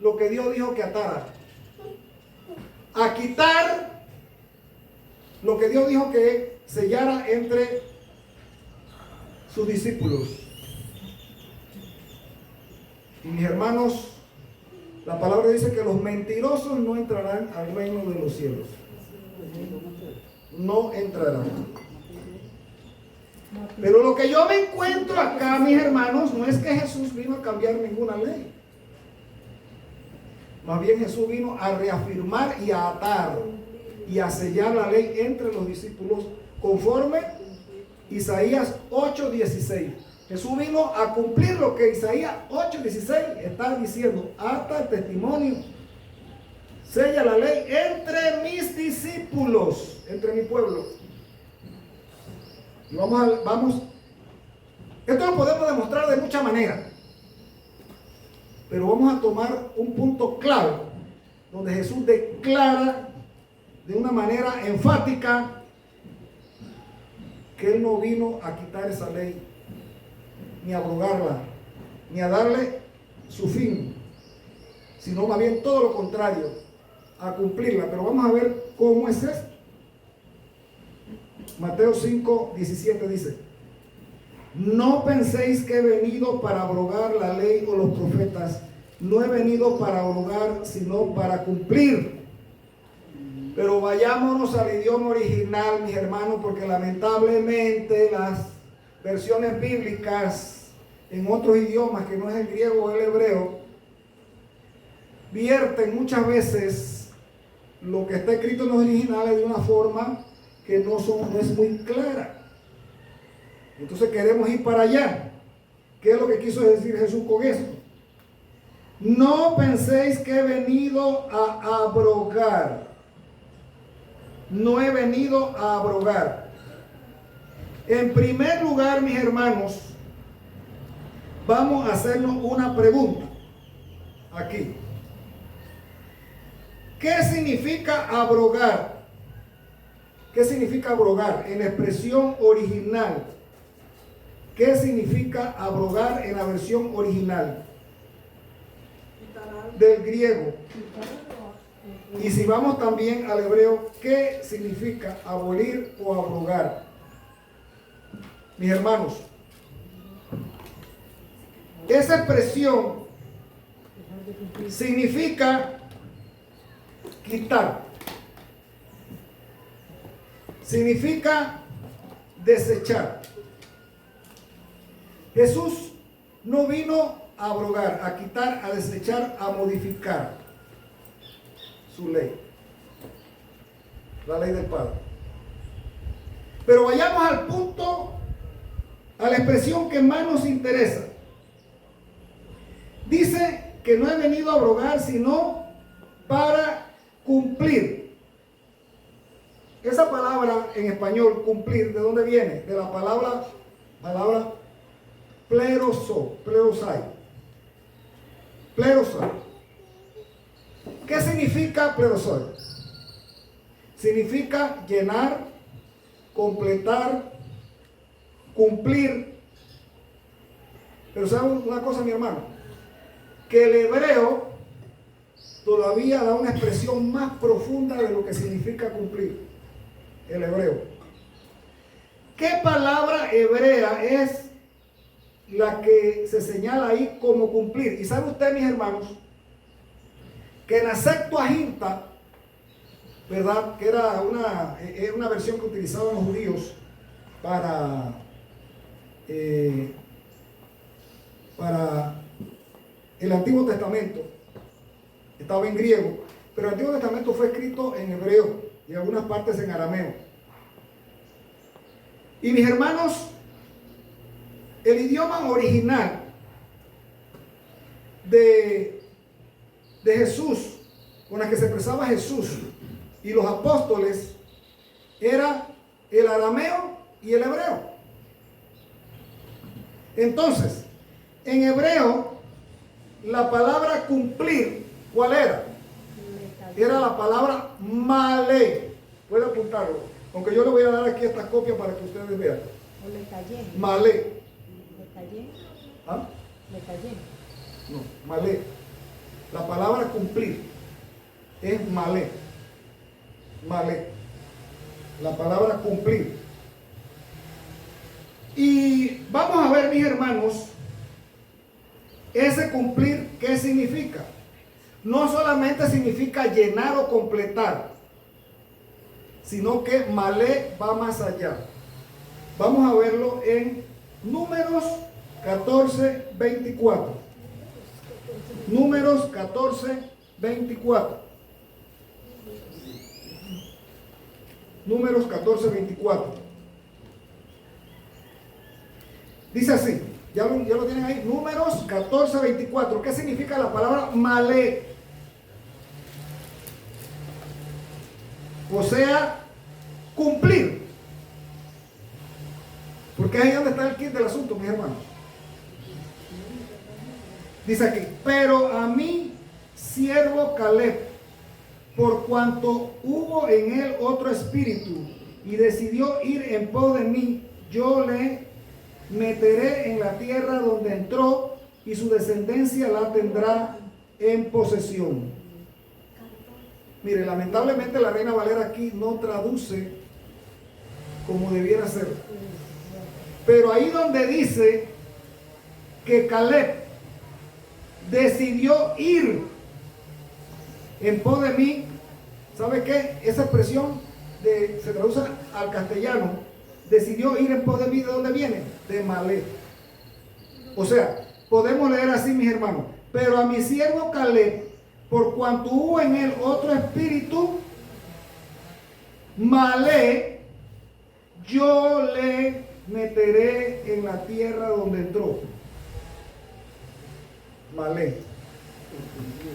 lo que Dios dijo que atara, a quitar lo que Dios dijo que sellara entre sus discípulos. Y mis hermanos, la palabra dice que los mentirosos no entrarán al reino de los cielos. No entrarán. Pero lo que yo me encuentro acá, mis hermanos, no es que Jesús vino a cambiar ninguna ley. Más bien Jesús vino a reafirmar y a atar y a sellar la ley entre los discípulos, conforme Isaías 8:16. Jesús vino a cumplir lo que Isaías 8:16 está diciendo: ata el testimonio, sella la ley entre mis discípulos, entre mi pueblo. Y vamos, esto lo podemos demostrar de muchas maneras, pero vamos a tomar un punto clave donde Jesús declara de una manera enfática que Él no vino a quitar esa ley, ni a abrogarla, ni a darle su fin, sino más bien todo lo contrario, a cumplirla. Pero vamos a ver cómo es esto. Mateo 5:17 dice: no penséis que he venido para abrogar la ley o los profetas. No he venido para abrogar, sino para cumplir. Pero vayámonos al idioma original, mis hermanos, porque lamentablemente las versiones bíblicas en otros idiomas que no es el griego o el hebreo vierten muchas veces lo que está escrito en los originales de una forma que no es muy clara. Entonces queremos ir para allá. ¿Qué es lo que quiso decir Jesús con esto? No penséis que he venido a abrogar. No he venido a abrogar. En primer lugar, mis hermanos, vamos a hacernos una pregunta aquí. ¿Qué significa abrogar? ¿Qué significa abrogar en la expresión original? ¿Qué significa abrogar en la versión original del griego? Y si vamos también al hebreo, ¿qué significa abolir o abrogar? Mis hermanos, esa expresión significa quitar, significa desechar. Jesús no vino a abrogar, a quitar, a desechar, a modificar su ley, la ley del Padre. Pero vayamos al punto, a la expresión que más nos interesa. Dice que no he venido a abrogar, sino para cumplir. Esa palabra en español, cumplir, ¿de dónde viene? De la palabra plerosai. ¿Qué significa plerosai? Significa llenar, completar, cumplir. Pero ¿saben una cosa, mi hermano? Que el hebreo todavía da una expresión más profunda de lo que significa cumplir. El hebreo. ¿Qué palabra hebrea es la que se señala ahí como cumplir? Y sabe usted, mis hermanos, que en la Septuaginta, ¿verdad? Que era una versión que utilizaban los judíos para el Antiguo Testamento. Estaba en griego, pero el Antiguo Testamento fue escrito en hebreo y algunas partes en arameo. Y mis hermanos, el idioma original de Jesús, con la que se expresaba Jesús y los apóstoles, era el arameo y el hebreo. Entonces, en hebreo, la palabra cumplir, ¿cuál era? Era la palabra malé. Puede apuntarlo, aunque yo le voy a dar aquí esta copia para que ustedes vean. Malé. ¿Ah? No, malé. La palabra cumplir es malé. Malé. La palabra cumplir. Y vamos a ver, mis hermanos, ese cumplir, ¿qué significa? No solamente significa llenar o completar, sino que malé va más allá. Vamos a verlo en Números 14, 24. Números 14, 24. Números 14, 24. Dice así, ya lo tienen ahí, Números 14, 24. ¿Qué significa la palabra malé? O sea, cumplir. Porque ahí es donde está el kit del asunto, mis hermanos. Dice aquí, pero a mi siervo Caleb, por cuanto hubo en él otro espíritu y decidió ir en pos de mí, yo le meteré en la tierra donde entró y su descendencia la tendrá en posesión. Mire, lamentablemente la Reina Valera aquí no traduce como debiera ser. Pero ahí donde dice que Caleb decidió ir en pos de mí, ¿sabe qué? Esa expresión se traduce al castellano, decidió ir en pos de mí, ¿de dónde viene? De malé. O sea, podemos leer así, mis hermanos, pero a mi siervo Caleb, por cuanto hubo en él otro espíritu, malé, yo le meteré en la tierra donde entró. Malé.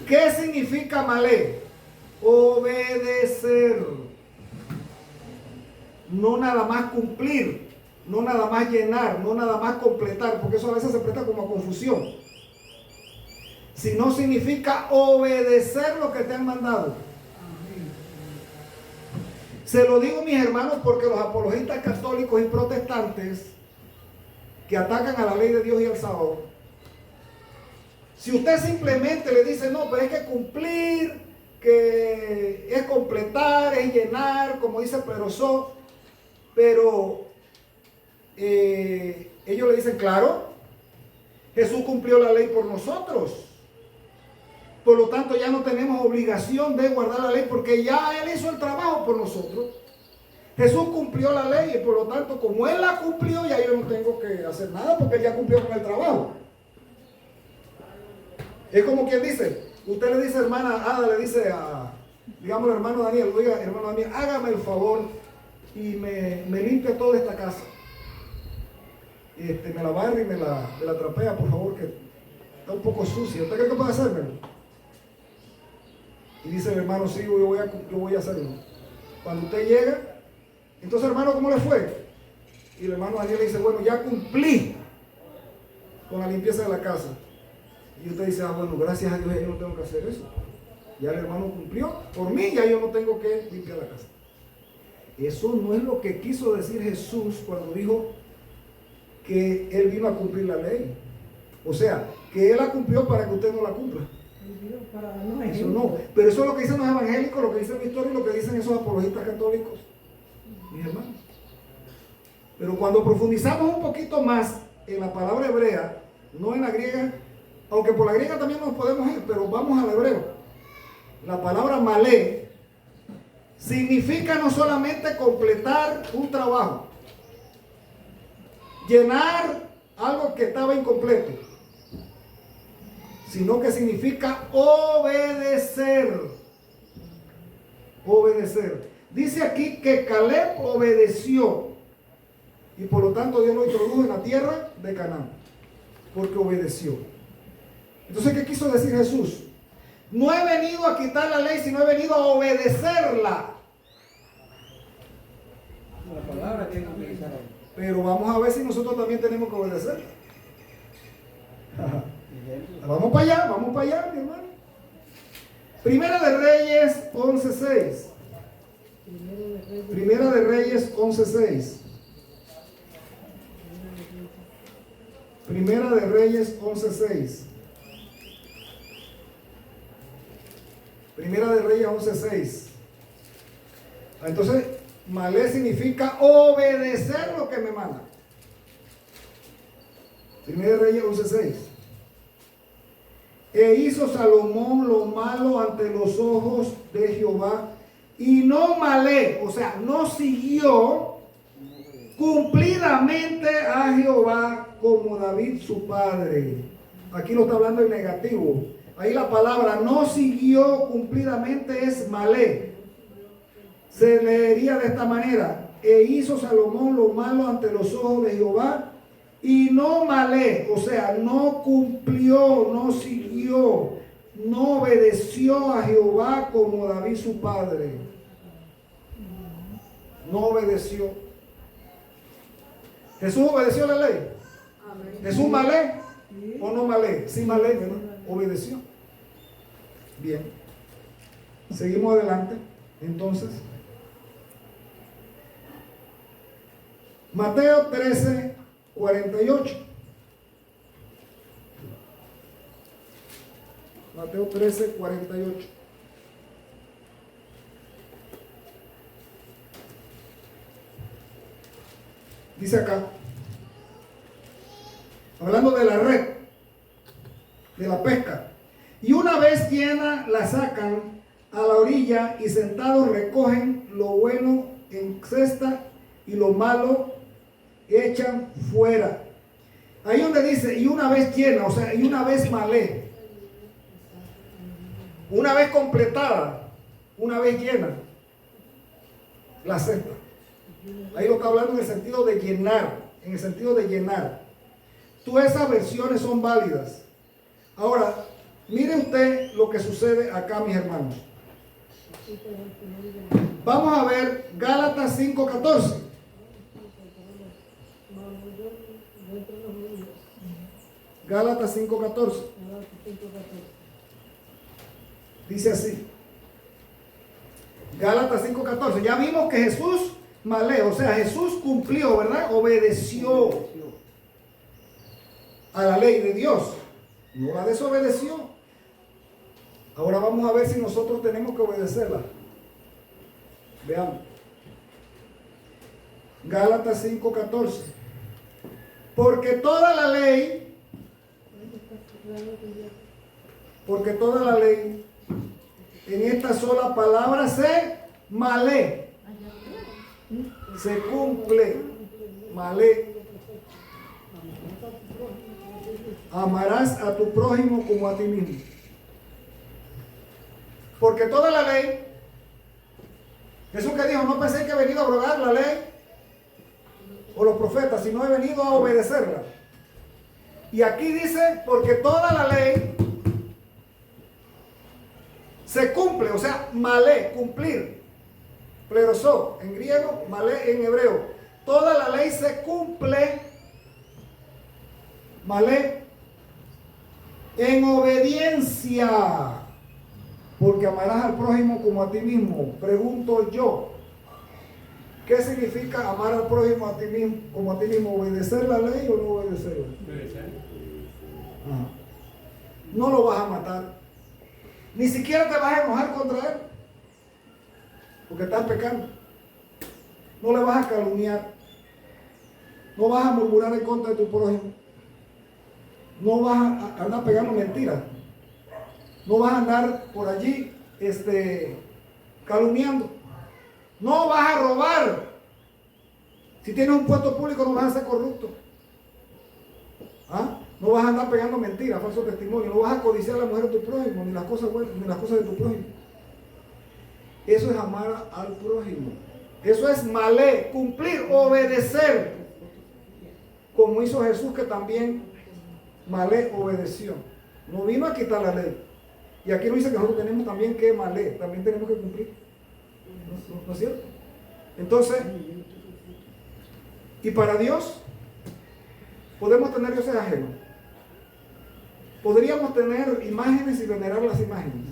¿Qué significa malé? Obedecer. No nada más cumplir, no nada más llenar, no nada más completar, porque eso a veces se presta como a confusión. Sino significa obedecer lo que te han mandado. Se lo digo, mis hermanos, porque los apologistas católicos y protestantes que atacan a la ley de Dios y al sábado, si usted simplemente le dice, no, pero es que cumplir, que es completar, es llenar, como dice Perosó, pero ellos le dicen, claro, Jesús cumplió la ley por nosotros. Por lo tanto, ya no tenemos obligación de guardar la ley porque ya Él hizo el trabajo por nosotros. Jesús cumplió la ley y por lo tanto, como Él la cumplió, ya yo no tengo que hacer nada porque Él ya cumplió con el trabajo. Es como quien dice, usted le dice, hermana Ada, le dice a, digamos, el hermano Daniel, oiga, hermano Daniel, hágame el favor y me limpia toda esta casa. Me la barre y me la trapea, por favor, que está un poco sucia. ¿Usted cree que puede hacérmelo? Y dice el hermano, sí, yo voy a hacerlo. Cuando usted llega, entonces, hermano, ¿cómo le fue? Y el hermano Daniel le dice, bueno, ya cumplí con la limpieza de la casa. Y usted dice, bueno, gracias a Dios yo no tengo que hacer eso. Ya el hermano cumplió por mí, ya yo no tengo que limpiar la casa. Eso no es lo que quiso decir Jesús cuando dijo que Él vino a cumplir la ley. O sea, que Él la cumplió para que usted no la cumpla. Eso no, pero eso es lo que dicen los evangélicos, lo que dice la historia y lo que dicen esos apologistas católicos, mis hermanos. Pero cuando profundizamos un poquito más en la palabra hebrea, no en la griega, aunque por la griega también nos podemos ir, pero vamos al hebreo. La palabra malé significa no solamente completar un trabajo, llenar algo que estaba incompleto, sino que significa obedecer. Obedecer. Dice aquí que Caleb obedeció y por lo tanto Dios lo introdujo en la tierra de Canaán, porque obedeció. Entonces, ¿qué quiso decir Jesús? No he venido a quitar la ley, sino he venido a obedecerla. La palabra tiene que utilizar ahí. Pero vamos a ver si nosotros también tenemos que obedecerla. Vamos para allá, mi hermano. Primera de Reyes 11:6. Primera de Reyes 11:6. Primera de Reyes 11:6. Primera de Reyes 11:6. Entonces, malé significa obedecer lo que me manda. Primera de Reyes 11:6. E hizo Salomón lo malo ante los ojos de Jehová y no malé, o sea, no siguió cumplidamente a Jehová como David su padre. Aquí lo está hablando en negativo. Ahí la palabra no siguió cumplidamente es malé. Se leería de esta manera: e hizo Salomón lo malo ante los ojos de Jehová y no malé, o sea, no cumplió, no siguió, no obedeció a Jehová como David su padre. No obedeció. ¿Jesús obedeció la ley? Amén. ¿Jesús malé o no malé? Sí malé, ¿no? Obedeció. Bien. Seguimos adelante. Entonces, Mateo 13:48. Mateo 13:48. Dice acá, hablando de la red, de la pesca. Y una vez llena, la sacan a la orilla y sentados recogen lo bueno en cesta y lo malo echan fuera. Ahí donde dice, y una vez llena, o sea, y una vez malé. Una vez completada, una vez llena, la cesta. Ahí lo está hablando en el sentido de llenar, en el sentido de llenar. Todas esas versiones son válidas. Ahora, Mire usted lo que sucede acá, mis hermanos. Vamos a ver Gálatas 5:14. Gálatas 5:14. Dice así. Gálatas 5:14. Ya vimos que Jesús malé, o sea, Jesús cumplió, ¿verdad? Obedeció a la ley de Dios. No la desobedeció. Ahora vamos a ver si nosotros tenemos que obedecerla. Veamos. Gálatas 5:14. Porque toda la ley en esta sola palabra se malé, se cumple, malé. Amarás a tu prójimo como a ti mismo. Porque toda la ley, Jesús que dijo, no pensé que he venido a abrogar la ley o los profetas, sino he venido a obedecerla. Y aquí dice, porque toda la ley se cumple, o sea, malé, cumplir. Plerosó en griego, malé en hebreo. Toda la ley se cumple, malé, en obediencia. Porque amarás al prójimo como a ti mismo. Pregunto yo, ¿qué significa amar al prójimo a ti mismo, como a ti mismo? ¿Obedecer la ley o no obedecerla? No lo vas a matar. Ni siquiera te vas a enojar contra él. Porque estás pecando. No le vas a calumniar. No vas a murmurar en contra de tu prójimo. No vas a andar pegando mentiras. No vas a andar por allí calumniando. No vas a robar. Si tienes un puesto público no vas a ser corrupto. ¿Ah? No vas a andar pegando mentiras, falso testimonio. No vas a codiciar a la mujer de tu prójimo, ni las cosas buenas, ni las cosas de tu prójimo. Eso es amar al prójimo. Eso es malé, cumplir, obedecer. Como hizo Jesús, que también malé obedeció. No vino a quitar la ley. Y aquí nos dice que nosotros tenemos también que malé, también tenemos que cumplir. ¿No es cierto? Entonces, y para Dios, podemos tener dioses ajenos. Podríamos tener imágenes y venerar las imágenes.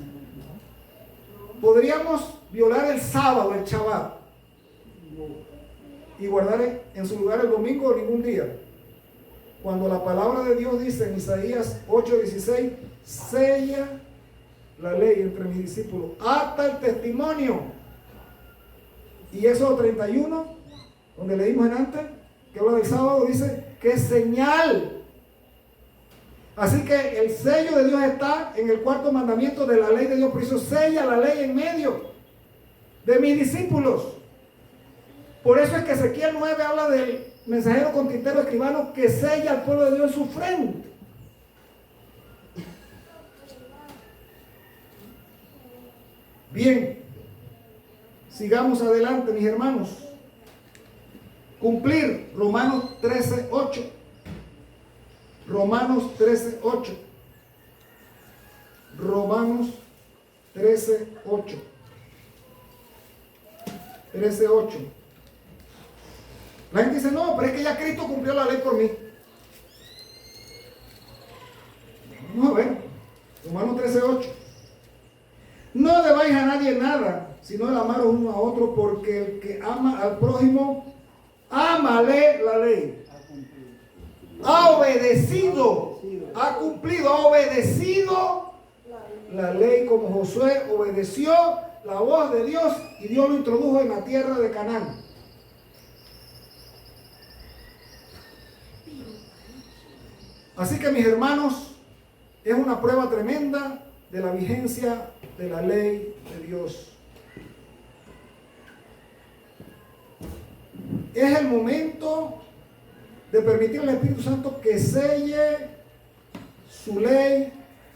Podríamos violar el sábado, el Shabbat, y guardar en su lugar el domingo o ningún día. Cuando la palabra de Dios dice en Isaías 8:16, sella la ley entre mis discípulos, ata el testimonio. Y Éxodo 31, donde leímos en antes, que habla del sábado, dice que es señal. Así que el sello de Dios está en el cuarto mandamiento de la ley de Dios. Por eso sella la ley en medio de mis discípulos. Por eso es que Ezequiel 9 habla del mensajero con tintero escribano que sella al pueblo de Dios en su frente. Bien, sigamos adelante, mis hermanos. Cumplir Romanos 13:8. Romanos 13:8. Romanos 13:8. 13:8. La gente dice, no, pero es que ya Cristo cumplió la ley por mí. Vamos a ver. Romanos 13:8. No debáis a nadie nada, sino el amaros uno a otro, porque el que ama al prójimo, ámale la ley. Ha obedecido, ha cumplido, ha obedecido la ley como Josué obedeció la voz de Dios y Dios lo introdujo en la tierra de Canaán. Así que, mis hermanos, es una prueba tremenda de la vigencia de la ley de Dios. Es el momento de permitir al Espíritu Santo que selle su ley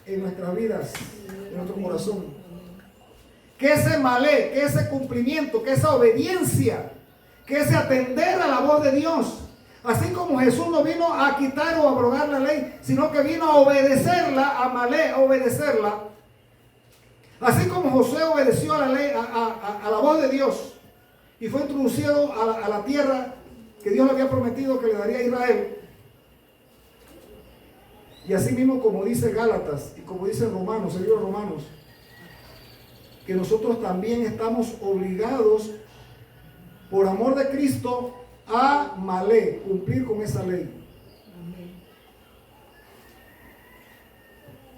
en nuestras vidas, en nuestro corazón. Que ese malé, que ese cumplimiento, que esa obediencia, que ese atender a la voz de Dios, Así como Jesús no vino a quitar o abrogar la ley, sino que vino a obedecerla, a Malé, a obedecerla. Así como Josué obedeció a la ley, a la voz de Dios, y fue introducido a la tierra que Dios le había prometido que le daría a Israel. Y así mismo, como dice Gálatas y como dice Romanos, el libro de Romanos, que nosotros también estamos obligados por amor de Cristo a Malé, cumplir con esa ley.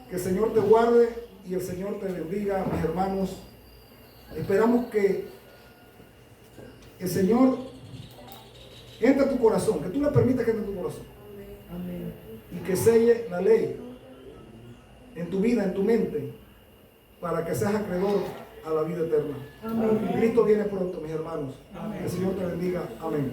Que el Señor te guarde y el Señor te bendiga, mis hermanos. Esperamos que el Señor entre a tu corazón, que tú le permitas que entre en tu corazón. Amén. Y que selle la ley en tu vida, en tu mente, para que seas acreedor a la vida eterna. Amén. Cristo viene pronto, mis hermanos. Amén. Que el Señor te bendiga. Amén.